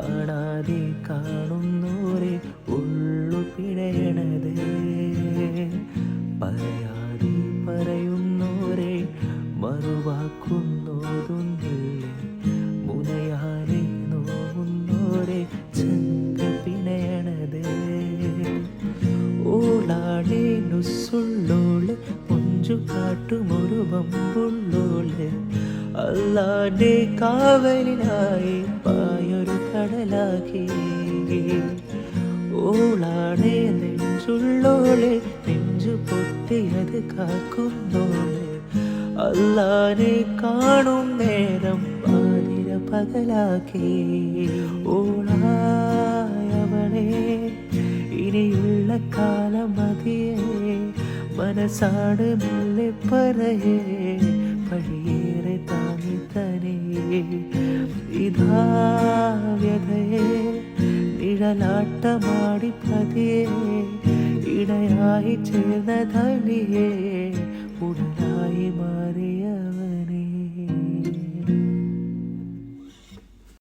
കാണാതെ കാണുന്നോരെ ഉള്ളു പിഴയണത്, പറയാതെ പറയുന്നോരെ മറുവാക്കുന്നോതൊന്നില്ലേ, മുനയാലെ നോവുന്നോരെ ചങ്ക പിണയണത്. ഓളാടെ നുസുള്ളോള് മുഞ്ചു കാട്ടുമൊരു വമ്പുള്ളോള്, അല്ലാന്റെ കാവലിനായി പായൊരു കടലാക്കി. ഓളാടെ നെഞ്ചുള്ളോളെ നെഞ്ചു പൊട്ടിയത് കാക്കുന്നോള്, അല്ലാനെ കാണും നേരം പാതിര പകലാക്കി. ഓളായവളെ ഇനിയുള്ള കാലം മതിയേ, മനസ്സാണ് മെല്ലെ പറയേ, പഴിയേറെ താങ്ങി തനിയേ. ഇതാ വ്യഥയെ നിഴലാട്ടമാടി പതിയെ, ഇടയായി ചേർന്ന ധനിയേ ഉടനായി മാറിയവനെ.